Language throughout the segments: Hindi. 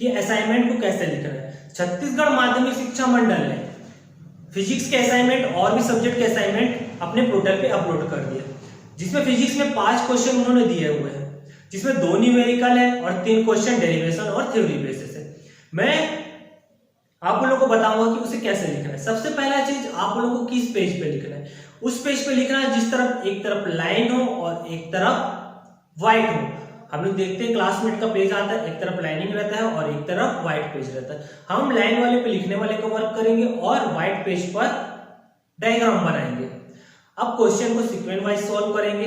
कि असाइनमेंट को कैसे लिखना है। छत्तीसगढ़ माध्यमिक शिक्षा मंडल ने फिजिक्स के असाइनमेंट और भी सब्जेक्ट के असाइनमेंट अपने पोर्टल पे अपलोड कर दिए, जिसमें फिजिक्स में 5 क्वेश्चन उन्होंने दिए हुए हैं, जिसमें 2 न्यूमेरिकल है और 3 क्वेश्चन डेरिवेशन और थ्योरी बेसिस है। मैं आप लोगों को बताऊंगा कि उसे कैसे लिखना है। सबसे पहला चीज आप लोगों को किस पेज पे लिखना है, उस पेज पे लिखना है जिस तरफ एक तरफ लाइन हो और एक तरफ व्हाइट हो। हम लोग देखते हैं क्लासमेट का पेज आता है, एक तरफ लाइनिंग रहता है और एक तरफ व्हाइट पेज रहता है। हम लाइन वाले पे लिखने वाले का वर्क करेंगे और व्हाइट पेज पर डायग्राम बनाएंगे। अब क्वेश्चन को सीक्वेंस वाइज सॉल्व करेंगे।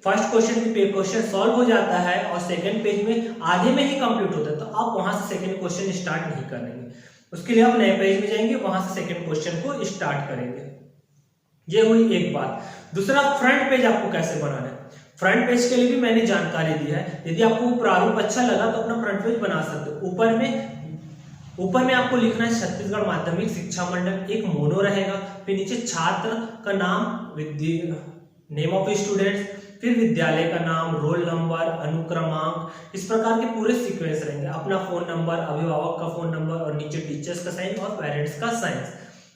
फर्स्ट क्वेश्चन पे क्वेश्चन सॉल्व हो जाता है और सेकंड पेज में आधे में ही कंप्लीट होता है, तो आप वहां से सेकंड क्वेश्चन स्टार्ट नहीं करेंगे। उसके लिए आप नए पेज में जाएंगे, वहां से सेकंड क्वेश्चन को स्टार्ट करेंगे। ये हुई एक बात। दूसरा, फ्रंट पेज आपको कैसे बनाना है। फ्रंट पेज के लिए भी मैंने जानकारी दी है। यदि आपको प्रारूप अच्छा लगा तो अपना फ्रंट पेज बना सकते हो। ऊपर में आपको लिखना है छत्तीसगढ़ माध्यमिक शिक्षा मंडल, एक मोनो रहेगा, फिर नीचे छात्र का नाम, नेम ऑफ स्टूडेंट्स, फिर विद्यालय का नाम, रोल नंबर, अनुक्रमांक, इस प्रकार के पूरे सीक्वेंस रहेंगे। अपना फोन नंबर, अभिभावक का फोन नंबर और नीचे टीचर्स का साइन और पेरेंट्स का साइन।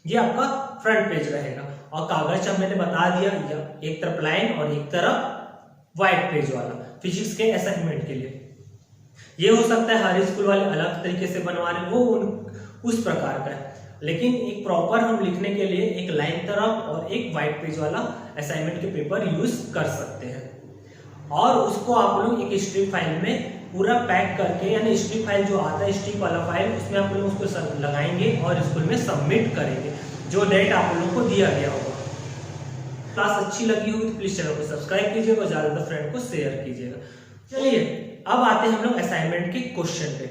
ये आपका फ्रंट पेज रहेगा। और कागज अब मैंने बता दिया, एक तरफ लाइन और एक तरफ व्हाइट पेज वाला फिजिक्स के असाइनमेंट के लिए। ये हो सकता है हर स्कूल वाले अलग तरीके से बनवा रहे, वो उस प्रकार का है, लेकिन एक प्रॉपर हम लिखने के लिए एक लाइन तरफ और एक व्हाइट पेज वाला असाइनमेंट के पेपर यूज कर सकते हैं। और उसको आप लोग एक स्ट्रिप फाइल में पूरा पैक करके, यानी स्ट्रिप फाइल जो आता है स्ट्रिप वाला फाइल, उसमें आप लोग उसको लगाएंगे और स्कूल में सबमिट करेंगे जो डेट आप लोगों को दिया गया होगा। क्लास अच्छी लगी हुई तो प्लीज चैनल को सब्सक्राइब कीजिएगा और ज्यादातर फ्रेंड को शेयर कीजिएगा। चलिए अब आते हैं हम लोग असाइनमेंट के क्वेश्चन पे।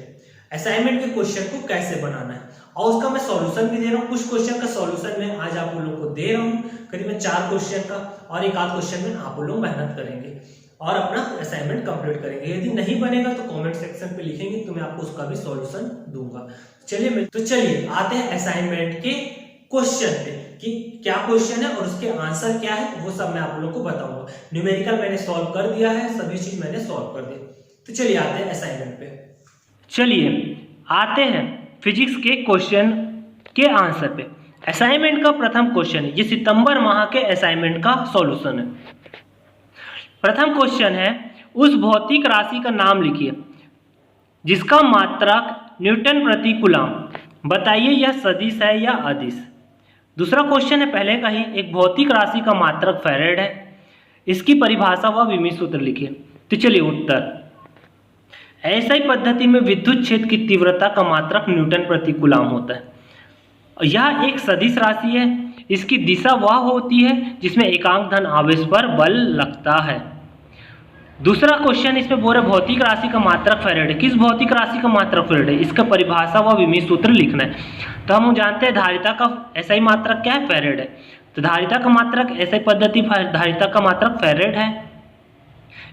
असाइनमेंट के क्वेश्चन को कैसे बनाना है और उसका मैं सॉल्यूशन भी दे रहा हूँ। कुछ क्वेश्चन का सॉल्यूशन मैं आज आप लोगों को दे रहा हूँ, करीबन 4 क्वेश्चन का, और एक आध क्वेश्चन में आप लोग मेहनत करेंगे और अपना असाइनमेंट कंप्लीट करेंगे। यदि नहीं बनेगा तो कमेंट सेक्शन पे लिखेंगे तो मैं आपको उसका भी सॉल्यूशन दूंगा। चलिए आते हैं असाइनमेंट के क्वेश्चन पे कि क्या क्वेश्चन है और उसके आंसर क्या है, वो सब मैं आप लोगों को बताऊंगा। न्यूमेरिकल मैंने सॉल्व कर दिया है, सभी चीज मैंने सॉल्व कर दी। तो चलिए आते हैं असाइनमेंट पे। चलिए आते हैं फिजिक्स के क्वेश्चन के आंसर पे। असाइनमेंट का प्रथम क्वेश्चन है, ये सितंबर माह के असाइनमेंट का सॉल्यूशन है। प्रथम क्वेश्चन है, उस भौतिक राशि का नाम लिखिए जिसका मात्रक न्यूटन प्रति कूलम, बताइए यह सदिश है या अदिश। दूसरा क्वेश्चन है पहले का ही, एक भौतिक राशि का मात्रक फैराड है, इसकी परिभाषा व विमित सूत्र लिखिए। तो चलिए उत्तर, ऐसी पद्धति में विद्युत क्षेत्र की तीव्रता का मात्रक न्यूटन प्रति कूलम होता है। यह एक सदिश राशि है, इसकी दिशा वह होती है जिसमें एकांक धन आवेश पर बल लगता है। दूसरा क्वेश्चन इसमें बोल रहे भौतिक राशि का मात्रक फैराड है। किस भौतिक राशि का मात्रक फैराड है, इसका परिभाषा व विमित सूत्र लिखना है। तो हम जानते हैं धारिता का SI मात्रक क्या है, फैराड है। तो धारिता का मात्रक SI पद्धति धारिता का मात्रक फैराड है,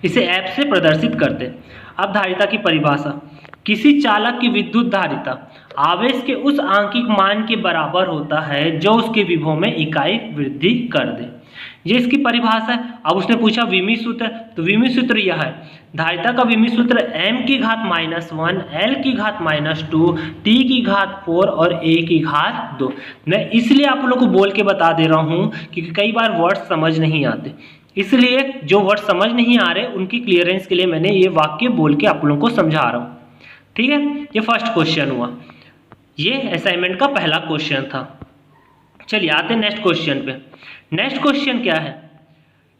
इसे एफ से प्रदर्शित करते हैं। अब धारिता की परिभाषा, किसी चालक की विद्युत धारिता आवेश के उस आंकिक मान के बराबर होता है जो उसके विभव में इकाई वृद्धि कर दे। ये इसकी परिभाषा है। अब उसने पूछा विमित सूत्र, तो विमित सूत्र यह है, धारिता का विमित सूत्र m की घात -1, l की घात -2, t की घात 4 और a की घात 2। मैं इसलिए आप लोग को बोल के बता दे रहा हूँ क्योंकि कई बार वर्ड समझ नहीं आते, इसलिए जो वर्ड समझ नहीं आ रहे उनकी क्लियरेंस के लिए मैंने ये वाक्य बोल के आप लोगों को समझा रहा हूँ। ठीक है, ये फर्स्ट क्वेश्चन हुआ, ये असाइनमेंट का पहला क्वेश्चन था। चलिए आते हैं नेक्स्ट क्वेश्चन पे। नेक्स्ट क्वेश्चन क्या है,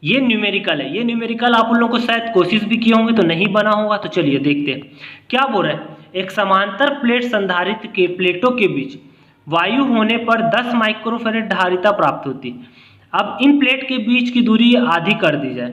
ये न्यूमेरिकल है। ये न्यूमेरिकल आप लोगों को शायद कोशिश भी किए होंगे तो नहीं बना होगा। तो चलिए देखते हैं क्या बोल रहा है। एक समांतर प्लेट संधारित्र के प्लेटों के बीच वायु होने पर 10 माइक्रोफैराड धारिता प्राप्त होती है। अब इन प्लेट के बीच की दूरी आधी कर दी जाए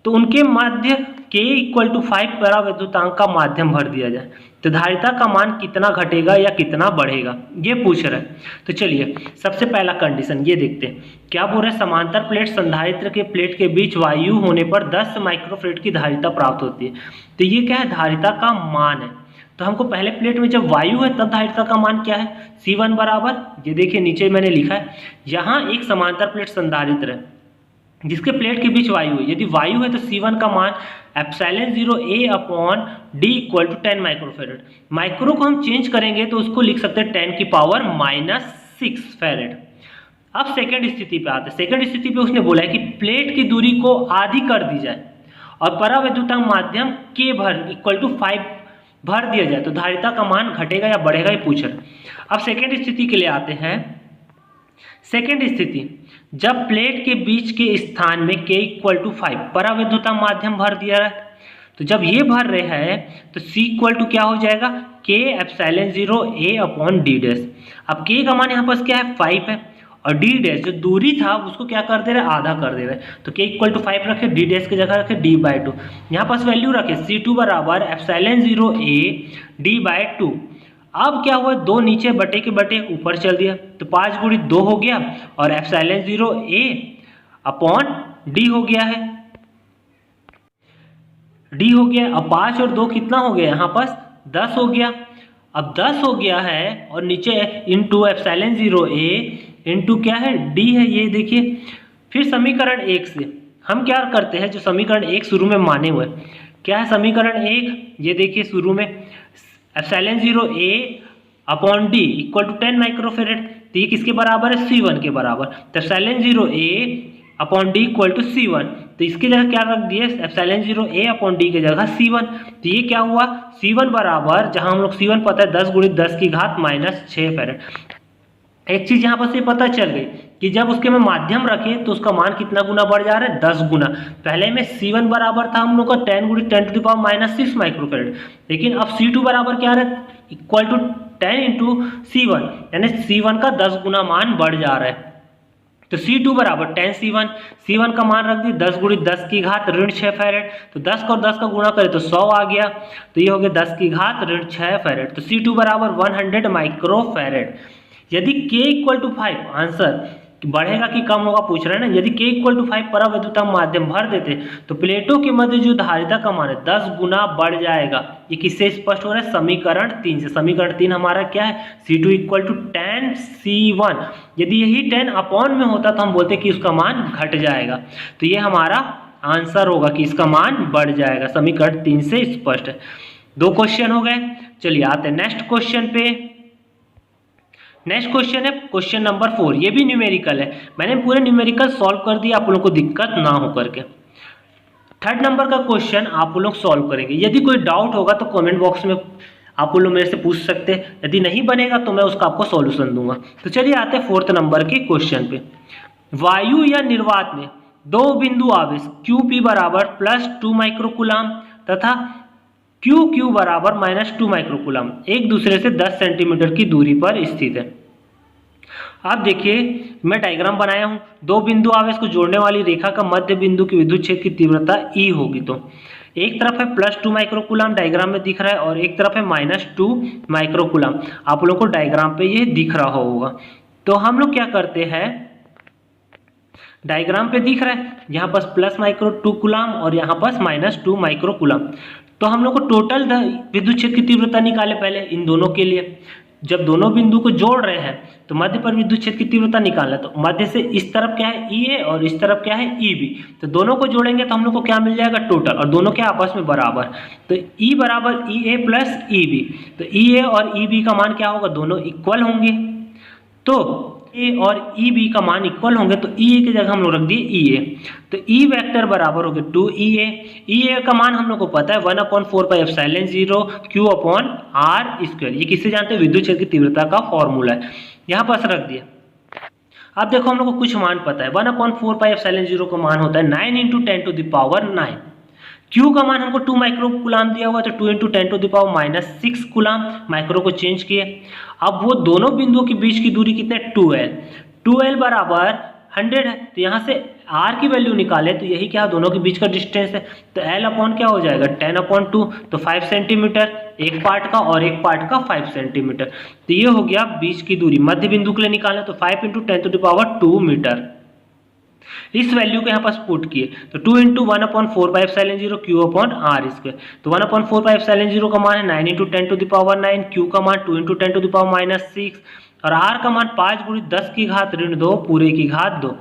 तो उनके मध्य K = 5 परावैद्युतांक का माध्यम भर दिया जाए तो धारिता का मान कितना घटेगा या कितना बढ़ेगा, ये पूछ रहा है। तो चलिए सबसे पहला कंडीशन ये देखते हैं क्या बोल रहे हैं। समांतर प्लेट संधारित्र के प्लेट के बीच वायु होने पर 10 माइक्रोफैराड की धारिता प्राप्त होती है। तो ये क्या है, धारिता का मान है। तो हमको पहले प्लेट में जब वायु है तब धारिता का मान क्या है, C1 बराबर, ये देखिए नीचे मैंने लिखा है, यहाँ एक समांतर प्लेट संधारित्र है, जिसके प्लेट के बीच वायु है। यदि वायु है तो C1 का मान epsilon 0 A upon D equal to 10 microfarad. Micro को हम चेंज करेंगे तो उसको लिख सकते हैं 10 की पावर -6 फेरेड। अब सेकंड स्थिति पे आते हैं। सेकंड स्थिति पे उसने बोला है कि प्लेट की दूरी को आधी कर दी जाए और परावैद्युतांक माध्यम K भर इक्वल टू 5 भर दिया जाए तो धारिता का मान घटेगा या बढ़ेगा, ये पूछ रहे हैं। अब सेकंड स्थिति के लिए आते हैं। सेकंड स्थिति, जब प्लेट के बीच के स्थान में K इक्वल टू 5 परावैद्युतांक माध्यम भर दिया है, तो जब ये भर रहे हैं तो C इक्वल टू क्या हो जाएगा, K epsilon 0 A upon D dash. अब K का मान यहाँ पास क्या है, 5 है, और D डैश जो दूरी था उसको क्या कर दे रहे हैं, आधा कर दे रहे हैं। तो K इक्वल टू 5 रखे, D डैश की जगह रखे D/2। यहाँ पास वैल्यू रखे C2 बराबर एप्सिलॉन 0 A D/2। अब क्या हुआ, 2 नीचे बटे के बटे ऊपर चल दिया तो 5 गुणित 2 हो गया और एप्सिलॉन 0 A अपॉन D हो गया है, D हो गया। अब 5 और 2 कितना हो गया, यहाँ पास 10 हो गया। अब 10 हो गया है और नीचे इंटू एप्सिलॉन 0 A इंटू क्या है, D है, ये देखिए। फिर समीकरण 1 से हम क्या करते हैं, जो समीकरण 1 शुरू में माने हुए, क्या है समीकरण 1, ये देखिए शुरू में epsilon 0 A upon D equal to 10 microfarad, तो ये किसके बराबर है, C1 के बराबर। तो epsilon 0 A upon D equal to C1, तो इसकी जगह क्या रख दिए, एप्सिलॉन 0 A अपॉन D की जगह C1। तो ये क्या हुआ, C1 बराबर, जहां हम लोग C1 पता है 10 गुणित 10 की घात -6 फेरेड। एक चीज यहाँ पर से पता चल गई कि जब उसके में माध्यम रखे तो उसका मान कितना गुना बढ़ जा रहा है, 10 गुना। पहले में C1 बराबर था हम लोग का 10 गुणित 10 टू द पावर -6 माइक्रोफेरेड, लेकिन अब C2 बराबर क्या है, इक्वल टू 10 इंटू C1, यानी C1 का 10 गुना मान बढ़ जा रहा है। तो C2 बराबर 10 C1 का मान रख दिए 10 गुणित 10 की घात -6 फेरेड, तो 10 को 10 का गुणा करें तो 100 आ गया, तो ये हो गया 10 की घात -6 फेरेड। तो C2 बराबर 100 माइक्रोफेरेड। यदि K इक्वल टू 5, आंसर बढ़ेगा कि कम होगा पूछ रहे हैं ना। यदि K इक्वल टू 5 परावैद्युतांक माध्यम भर देते तो प्लेटों के मध्य जो धारिता का मान है 10 गुना बढ़ जाएगा। ये किससे स्पष्ट हो रहा है, समीकरण 3 से। समीकरण 3 हमारा क्या है, C2 इक्वल टू 10 C1। यदि यही 10 अपॉन में होता तो हम बोलते कि उसका मान घट जाएगा, तो ये हमारा आंसर होगा कि इसका मान बढ़ जाएगा। समीकरण 3 से स्पष्ट है। 2 क्वेश्चन हो गए। चलिए आते हैं नेक्स्ट क्वेश्चन पे। नेक्स्ट क्वेश्चन है क्वेश्चन नंबर 4, ये भी न्यूमेरिकल है। मैंने पूरे न्यूमेरिकल सॉल्व कर दिया, आप लोगों को दिक्कत ना हो करके। थर्ड नंबर का क्वेश्चन आप लोग सॉल्व करेंगे। यदि कोई डाउट होगा तो कमेंट बॉक्स में आप लोग मेरे से पूछ सकते हैं, यदि नहीं बनेगा तो मैं उसका आपको सॉल्यूशन दूंगा। तो चलिए आते हैं 4th नंबर के क्वेश्चन पे। वायु या निर्वात में 2 बिंदु आवेश QP बराबर +2 माइक्रोकूलम तथा QQ बराबर -2 माइक्रोकूलम एक दूसरे से 10 सेंटीमीटर की दूरी पर स्थित है। आप देखिए मैं डायग्राम बनाया हूं। 2 बिंदु आवेश को जोड़ने वाली रेखा का मध्य बिंदु की विद्युत क्षेत्र की तीव्रता E होगी। तो एक तरफ है +2 माइक्रोकूलम डायग्राम में दिख रहा है और एक तरफ है -2 माइक्रोकूलम। आप लोगों को डायग्राम पे ये दिख रहा होगा। तो हम लोग क्या करते हैं, डायग्राम पे दिख रहा है यहाँ पास +2 कूलम और यहाँ पास -2 माइक्रोकूलम। तो हम लोग को टोटल विद्युत क्षेत्र की तीव्रता निकाले पहले इन दोनों के लिए। जब दोनों बिंदु को जोड़ रहे हैं तो मध्य पर विद्युत क्षेत्र की तीव्रता निकालना है। तो मध्य से इस तरफ क्या है EA और इस तरफ क्या है EB, तो दोनों को जोड़ेंगे तो हम लोग को क्या मिल जाएगा, टोटल, और दोनों क्या आपस में बराबर। तो E बराबर EA प्लस EB, तो EA और EB का मान क्या होगा, दोनों इक्वल होंगे। तो ए और EB का मान इक्वल होंगे तो EA की जगह हम लोग रख दिए EA, तो E वेक्टर बराबर हो गया 2EA। EA का मान हम लोग को पता है 1/4πε0 Q/r²। ये किससे जानते हैं, विद्युत क्षेत्र की तीव्रता का फॉर्मूला है, यहाँ पास रख दिया। अब देखो हम लोग को कुछ मान पता है, 1/4πε0 का मान होता है 9 × 10⁹। Q का मान हमको 2 माइक्रोकूलम दिया हुआ, तो 2 × 10⁻⁶ कूलम। माइक्रो को चेंज किए। अब वो दोनों बिंदुओं के बीच की दूरी कितने, 2L बराबर 100 है, तो यहाँ से R की वैल्यू निकाले तो यही क्या दोनों के बीच का डिस्टेंस है। तो L अपॉन क्या हो जाएगा 10/2, तो 5 सेंटीमीटर एक पार्ट का और एक पार्ट का 5 सेंटीमीटर। तो ये हो गया बीच की दूरी। मध्य बिंदु के लिए निकालें तो 5 × 10⁻² मीटर। इस वैल्यू को यहाँ पास पुट किए तो 2 × 1/4πε0 Q/r²। तो 1/4πε0 का मान है 9 × 10⁹, Q का मान 2 × 10⁻⁶ और R का मान 5 × 10 की घात -2 पूरे की घात 2।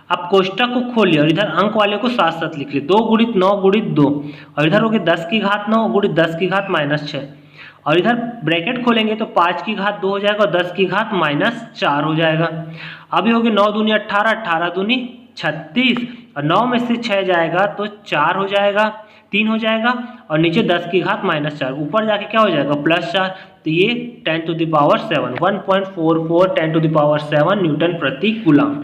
अब कोष्टक को खोलिए और इधर अंक वाले को साथ साथ लिख लिए, 2 गुणित 9 गुणित 2 और इधर हो गया 10 की घात 9 गुणित 10 की घात -6 और इधर ब्रैकेट खोलेंगे तो 5 की घात 2 हो जाएगा और 10 की घात -4 हो जाएगा। अभी हो गया 9 दूनी 18, 18 दूनी 36 और 9 में से 6 जाएगा तो 4 हो जाएगा, 3 हो जाएगा और नीचे 10 की घात -4, ऊपर जाके क्या हो जाएगा +4, तो ये 10 to the power 7 1.44 10 to the power 7 newton प्रति कूलम।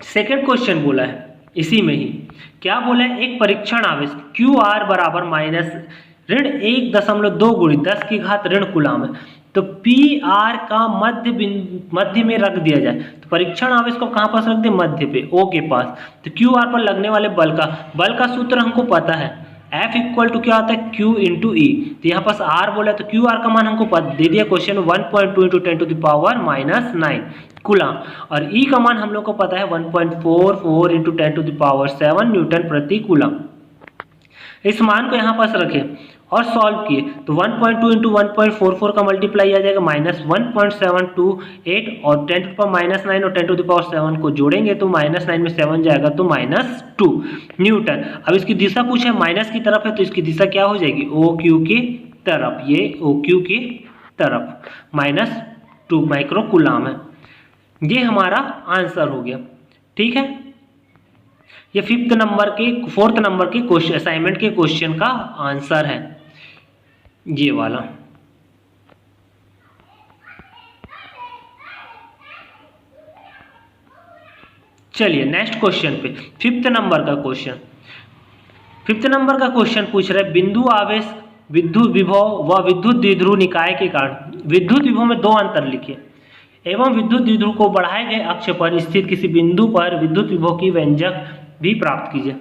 सेकेंड क्वेश्चन बोला है इसी में ही, क्या बोला है, एक परीक्षण आवेश QR बराबर -1.2 गुणित 10 की घात ऋण कूलम है, तो PR का मध्य में रख दिया जाए, तो परीक्षण आवेश को कहाँ पास रख दे, मध्य पे, O के पास। तो QR पर लगने वाले बल का सूत्र हमको पता है, F इक्वल टू क्या होता है, Q इंटू E। तो यहाँ पास R बोला तो QR का मान हमको दे दिया question 1.2 into 10 to the power -9 coulomb और E का मान हम लोग को पता है 1.44 into 10 to the power 7 newton प्रति कूलम। इस मान को यहाँ पास रखें और सॉल्व किए तो 1.2 इंटू 1.44 का मल्टीप्लाई आ जाएगा -1.728 और 10 टू द पावर -9 और 10 टू द पावर 7 को जोड़ेंगे तो -9 में 7 जाएगा तो -2 न्यूटन। अब इसकी दिशा पूछे माइनस की तरफ है तो इसकी दिशा क्या हो जाएगी, OQ की तरफ, ये OQ की तरफ -2 माइक्रो कूलम है। ये हमारा आंसर हो गया, ठीक है। ये फोर्थ नंबर के क्वेश्चन असाइनमेंट के क्वेश्चन का आंसर है ये वाला। चलिए नेक्स्ट क्वेश्चन पे, फिफ्थ नंबर का क्वेश्चन पूछ रहा है बिंदु आवेश, विद्युत विभव व विद्युत द्विध्रुव निकाय के कारण विद्युत विभव में 2 अंतर लिखिए एवं विद्युत द्विध्रुव को बढ़ाए गए अक्ष पर स्थित किसी बिंदु पर विद्युत विभव की व्यंजक भी प्राप्त कीजिए।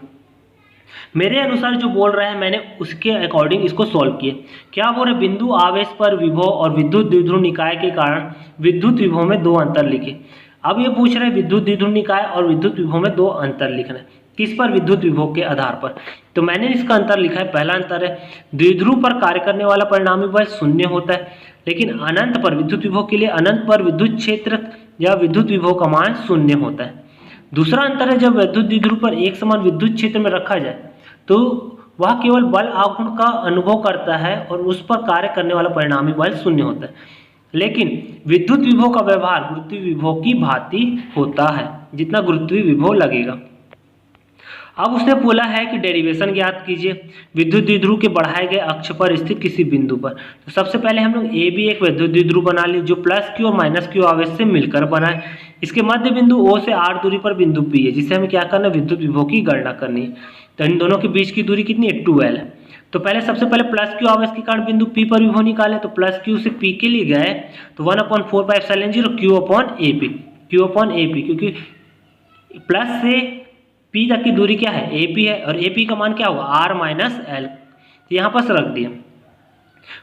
मेरे अनुसार जो बोल रहा है मैंने उसके अकॉर्डिंग इसको सॉल्व किए। क्या बोल रहे, बिंदु आवेश पर विभव और विद्युत द्विध्रुव निकाय के कारण विद्युत विभव में 2 अंतर लिखे। अब ये पूछ रहे हैं विद्युत द्विध्रुव निकाय और विद्युत विभव में 2 अंतर लिखना है, किस पर, विद्युत विभव के आधार पर। तो मैंने इसका अंतर लिखा है, पहला अंतर है द्विध्रुव पर कार्य करने वाला परिणामी बल 0 होता है, लेकिन अनंत पर विद्युत विभव के लिए अनंत पर विद्युत क्षेत्र या विद्युत विभव का मान 0 होता है। दूसरा अंतर है जब विद्युत द्विध्रुव पर एक समान विद्युत क्षेत्र में रखा जाए तो वह केवल बल आघूर्ण का अनुभव करता है और उस पर कार्य करने वाला परिणामी बल 0 होता है, लेकिन विद्युत विभव का व्यवहार गुरुत्वीय विभव की भांति होता है, जितना गुरुत्वीय विभव लगेगा। अब उसने बोला है कि डेरिवेशन ज्ञात कीजिए विद्युत द्विध्रुव के बढ़ाए गए अक्ष पर स्थित किसी बिंदु पर। तो सबसे पहले हम लोग ए बी एक विद्युत द्विध्रुव बना ली जो +Q और -Q आवेश से मिलकर बना है। इसके मध्य बिंदु O से r दूरी पर बिंदु P है, जिसे हमें क्या करना है, विद्युत विभव की गणना करनी है। तो इन दोनों के बीच की दूरी कितनी है, 2L है। तो पहले सबसे पहले +Q आवेश के कारण बिंदु P पर विभव निकाले, तो +Q से P के लिए गए तो 1/4πε0 Q/AP, क्योंकि प्लस से P तक की दूरी क्या है, AP है और AP का मान क्या होगा, R - L। तो यहाँ पर रख दिया।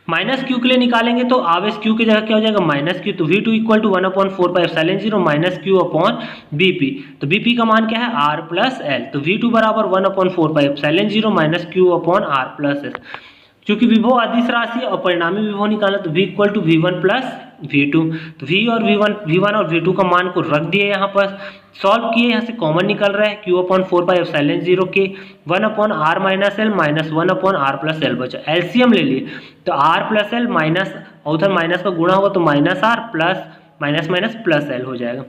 -Q के लिए निकालेंगे तो आवेश Q की जगह क्या हो जाएगा, -Q, तो V2 = 1/4πε0 -Q/BP। तो BP का मान क्या है, R + L, तो V2 बराबर 1/4πε0 -Q/R + S। क्योंकि विभव अदिश राशि और परिणामी विभव निकाला तो V = V1 + V2, तो V1 और V2 का मान को रख दिए, यहाँ पर सॉल्व किए, यहाँ से कॉमन निकल रहा है Q/4πε0 के 1/R - L - 1/R + L बचा। एलसीएम ले लिए तो R + L माइनस उधर माइनस का गुणा होगा तो -R + -L हो जाएगा।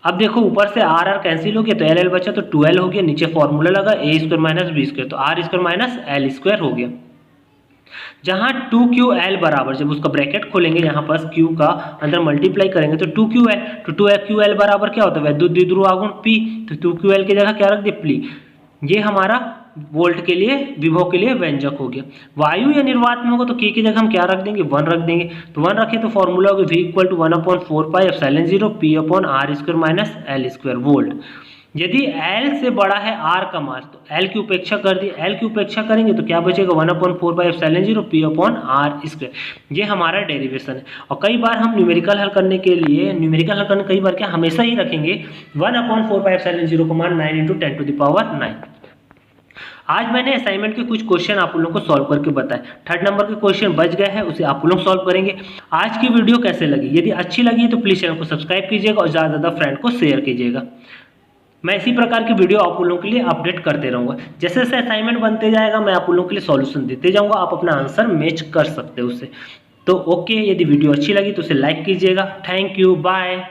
अब देखो ऊपर से R कैंसिल हो गया तो L बचा तो 2L हो गया, नीचे फॉर्मूला लगा A² - B², तो R² - L² हो गया। जहां 2QL बराबर, जब उसका ब्रैकेट खोलेंगे यहाँ पर Q का अंदर मल्टीप्लाई करेंगे तो 2QL, तो 2QL बराबर क्या होता है, विद्युत द्विध्रुव आघूर्ण P, तो 2QL की जगह क्या रख दिए, प्ली। ये हमारा वोल्ट के लिए विभव के लिए व्यंजक हो गया। वायु या निर्वात में होगा तो K की जगह हम क्या रख देंगे, 1 रख देंगे, तो 1 रखे तो फॉर्मूला होगा V = 1/4πε0 P/R² - L² वोल्ट। यदि L से बड़ा है R का मान तो L की उपेक्षा कर दी, L की उपेक्षा करेंगे तो क्या बचेगा, 1/4πε0 P/R²। ये हमारा डेरिवेशन है। और कई बार हम न्यूमेरिकल हल करने कई बार क्या हमेशा ही रखेंगे 1/4πε0 का मान 9 × 10⁻⁹। आज मैंने असाइनमेंट के कुछ क्वेश्चन आप लोगों को सॉल्व करके बताए। 3rd नंबर के क्वेश्चन बच गए हैं, उसे आप लोग सॉल्व करेंगे। आज की वीडियो कैसे लगी? यदि अच्छी लगी तो प्लीज़ चैनल को सब्सक्राइब कीजिएगा और ज़्यादा से ज़्यादा फ्रेंड को शेयर कीजिएगा। मैं इसी प्रकार की वीडियो आप लोगों के लिए अपडेट करते रहूँगा। जैसे जैसे असाइनमेंट बनते जाएगा मैं आप लोगों के लिए सॉल्यूशन देते जाऊँगा, आप अपना आंसर मैच कर सकते हो उससे। तो ओके, यदि वीडियो अच्छी लगी तो उसे लाइक कीजिएगा। Thank you, bye.